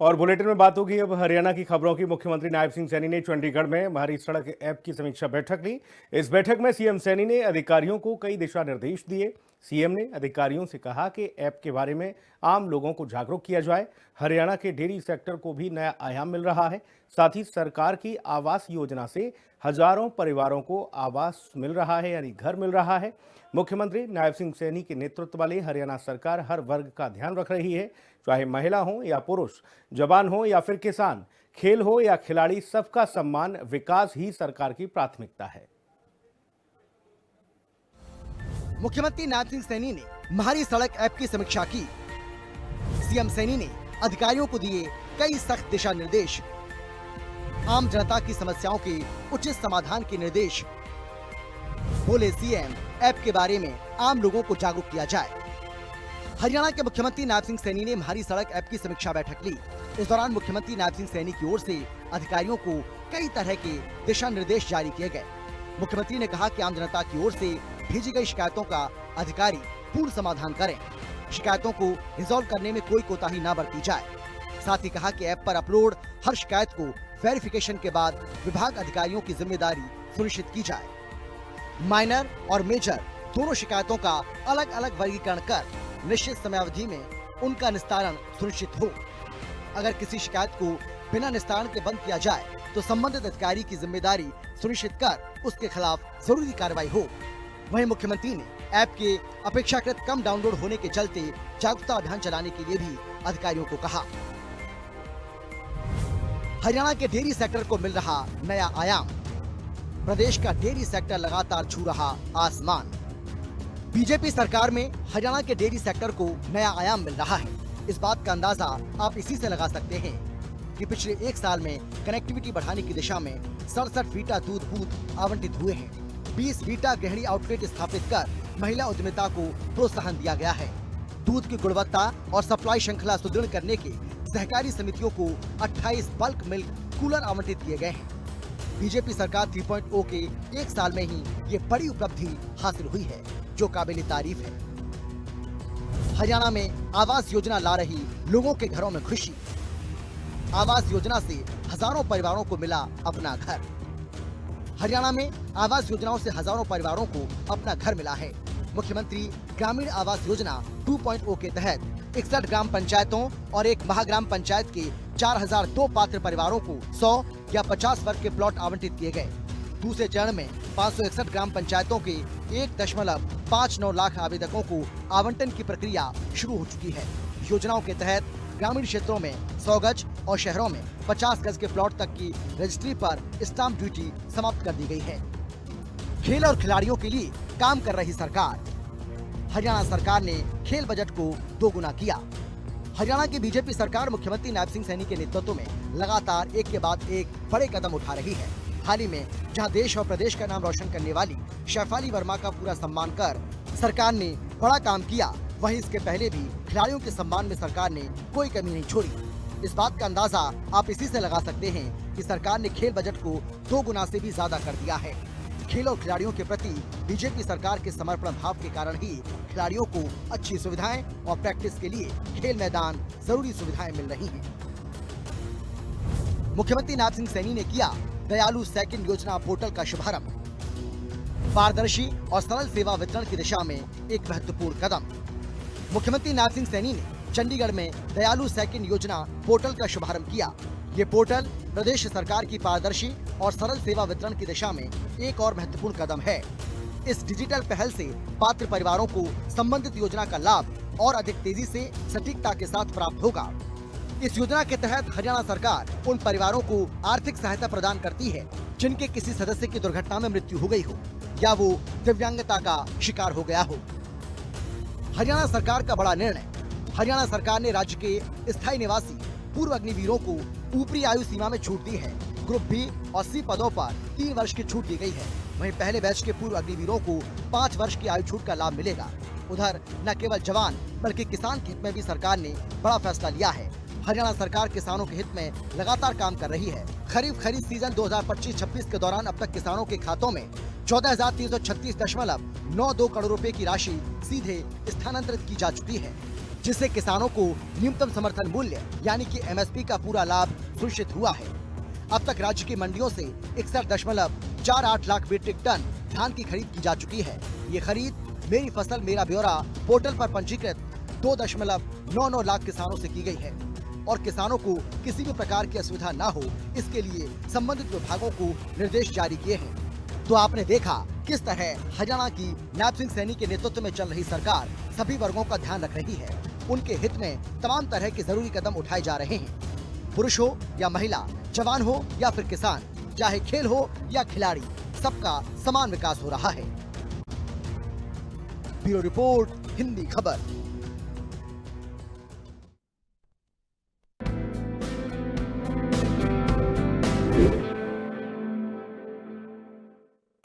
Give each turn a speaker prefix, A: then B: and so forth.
A: और बुलेटिन में बात होगी अब हरियाणा की खबरों की। मुख्यमंत्री नायब सिंह सैनी ने चंडीगढ़ में हमारी सड़क ऐप की समीक्षा बैठक ली। इस बैठक में सीएम सैनी ने अधिकारियों को कई दिशा निर्देश दिए। सीएम ने अधिकारियों से कहा कि ऐप के बारे में आम लोगों को जागरूक किया जाए। हरियाणा के डेयरी सेक्टर को भी नया आयाम मिल रहा है। साथ ही सरकार की आवास योजना से हजारों परिवारों को आवास मिल रहा है, यानी घर मिल रहा है। मुख्यमंत्री नायब सिंह सैनी के नेतृत्व वाली हरियाणा सरकार हर वर्ग का ध्यान रख रही है, चाहे महिला हो या पुरुष, जवान हो या फिर किसान, खेल हो या खिलाड़ी, सबका सम्मान, विकास ही सरकार की प्राथमिकता है।
B: मुख्यमंत्री नायब सिंह सैनी ने हमारी सड़क ऐप की समीक्षा की। सीएम सैनी ने अधिकारियों को दिए कई सख्त दिशा निर्देश, आम जनता की समस्याओं के उचित समाधान के निर्देश। बोले सीएम, ऐप के बारे में आम लोगों को जागरूक किया जाए। हरियाणा के मुख्यमंत्री नायब सिंह सैनी ने हमारी सड़क ऐप की समीक्षा बैठक ली। इस दौरान मुख्यमंत्री नायब सिंह सैनी की ओर से अधिकारियों को कई तरह के दिशा निर्देश जारी किए गए। मुख्यमंत्री ने कहा कि आम जनता की ओर से भेजी गई शिकायतों का अधिकारी पूर्ण समाधान करें। शिकायतों को रिजॉल्व करने में कोई कोताही न बरती जाए। साथ ही कहा कि ऐप पर अपलोड हर शिकायत को वेरिफिकेशन के बाद विभाग अधिकारियों की जिम्मेदारी सुनिश्चित की जाए। माइनर और मेजर दोनों शिकायतों का अलग अलग वर्गीकरण कर निश्चित समयावधि में उनका निस्तारण सुनिश्चित हो। अगर किसी शिकायत को बिना निस्तारण के बंद किया जाए तो संबंधित अधिकारी की जिम्मेदारी सुनिश्चित कर उसके खिलाफ जरूरी कार्रवाई हो। वहीं मुख्यमंत्री ने ऐप के अपेक्षाकृत कम डाउनलोड होने के चलते जागरूकता अभियान चलाने के लिए भी अधिकारियों को कहा। हरियाणा के डेयरी सेक्टर को मिल रहा नया आयाम। प्रदेश का डेयरी सेक्टर लगातार छू रहा आसमान। बीजेपी सरकार में हरियाणा के डेयरी सेक्टर को नया आयाम मिल रहा है। इस बात का अंदाजा आप इसी से लगा सकते हैं कि पिछले एक साल में कनेक्टिविटी बढ़ाने की दिशा में 67 वीटा दूध बूथ आवंटित हुए हैं। 20 वीटा गृहिणी आउटलेट स्थापित कर महिला उद्यमिता को प्रोत्साहन दिया गया है। दूध की गुणवत्ता और सप्लाई श्रृंखला सुदृढ़ करने के सहकारी समितियों को 28 बल्क मिल्क कूलर आवंटित किए गए हैं। बीजेपी सरकार 3.0 के एक साल में ही ये बड़ी उपलब्धि हासिल हुई है, जो काबिल तारीफ है। हरियाणा में आवास योजना ला रही लोगों के घरों में खुशी। आवास योजना से हजारों परिवारों को मिला अपना घर। हरियाणा में आवास योजनाओं से हजारों परिवारों को अपना घर मिला है। मुख्यमंत्री ग्रामीण आवास योजना 2.0 के तहत 61 ग्राम पंचायतों और एक महाग्राम पंचायत के 4002 पात्र परिवारों को 100 या 50 वर्ग के प्लॉट आवंटित किए गए। दूसरे चरण में 561 ग्राम पंचायतों के 1.59 लाख आवेदकों को आवंटन की प्रक्रिया शुरू हो चुकी है। योजनाओं के तहत ग्रामीण क्षेत्रों में 100 गज और शहरों में 50 गज के प्लॉट तक की रजिस्ट्री पर स्टाम्प ड्यूटी समाप्त कर दी गई है। खेल और खिलाड़ियों के लिए काम कर रही सरकार। हरियाणा सरकार ने खेल बजट को दोगुना किया। हरियाणा की बीजेपी सरकार मुख्यमंत्री नायब सिंह सैनी के नेतृत्व में लगातार एक के बाद एक बड़े कदम उठा रही है। हाल ही में जहां देश और प्रदेश का नाम रोशन करने वाली शेफाली वर्मा का पूरा सम्मान कर सरकार ने बड़ा काम किया, वहीं इसके पहले भी खिलाड़ियों के सम्मान में सरकार ने कोई कमी नहीं छोड़ी। इस बात का अंदाजा आप इसी से लगा सकते हैं कि सरकार ने खेल बजट को 2 गुना से भी ज्यादा कर दिया है। खेल और खिलाड़ियों के प्रति बीजेपी सरकार के समर्पण भाव के कारण ही खिलाड़ियों को अच्छी सुविधाएं और प्रैक्टिस के लिए खेल मैदान जरूरी सुविधाएं मिल रही हैं। मुख्यमंत्री नायब सिंह सैनी ने किया दयालु सेकंड योजना पोर्टल का शुभारंभ। पारदर्शी और सरल सेवा वितरण की दिशा में एक महत्वपूर्ण कदम। मुख्यमंत्री नायब सिंह सैनी ने चंडीगढ़ में दयालु सेकंड योजना पोर्टल का शुभारंभ किया। ये पोर्टल प्रदेश सरकार की पारदर्शी और सरल सेवा वितरण की दिशा में एक और महत्वपूर्ण कदम है। इस डिजिटल पहल से पात्र परिवारों को संबंधित योजना का लाभ और अधिक तेजी से सटीकता के साथ प्राप्त होगा। इस योजना के तहत हरियाणा सरकार उन परिवारों को आर्थिक सहायता प्रदान करती है जिनके किसी सदस्य की दुर्घटना में मृत्यु हो गई हो या वो दिव्यांगता का शिकार हो गया हो। हरियाणा सरकार का बड़ा निर्णय। हरियाणा सरकार ने राज्य के स्थायी निवासी पूर्व अग्निवीरों को ऊपरी आयु सीमा में छूट दी है। ग्रुप बी और सी पदों पर 3 वर्ष की छूट दी गई है। वहीं पहले बैच के पूर्व अग्निवीरों को 5 वर्ष की आयु छूट का लाभ मिलेगा। उधर न केवल जवान बल्कि किसान के हित में भी सरकार ने बड़ा फैसला लिया है। हरियाणा सरकार किसानों के हित में लगातार काम कर रही है। खरीफ खरीद सीजन 2025-26 के दौरान अब तक किसानों के खातों में 14,336.92 करोड़ रुपए की राशि सीधे स्थानांतरित की जा चुकी है, जिससे किसानों को न्यूनतम समर्थन मूल्य यानी कि एमएसपी का पूरा लाभ सुनिश्चित हुआ है। अब तक राज्य की मंडियों से 61.48 लाख मीट्रिक टन धान की खरीद की जा चुकी है। ये खरीद मेरी फसल मेरा ब्यौरा पोर्टल पर पंजीकृत 2.99 लाख किसानों से की गई है और किसानों को किसी भी प्रकार की असुविधा न हो, इसके लिए संबंधित विभागों को निर्देश जारी किए हैं। तो आपने देखा किस तरह हरियाणा की नायब सिंह सैनी के नेतृत्व में चल रही सरकार सभी वर्गों का ध्यान रख रही है। उनके हित में तमाम तरह के जरूरी कदम उठाए जा रहे हैं। पुरुष हो या महिला, जवान हो या फिर किसान, चाहे खेल हो या खिलाड़ी, सबका समान विकास हो रहा है। ब्यूरो रिपोर्ट, हिंदी खबर।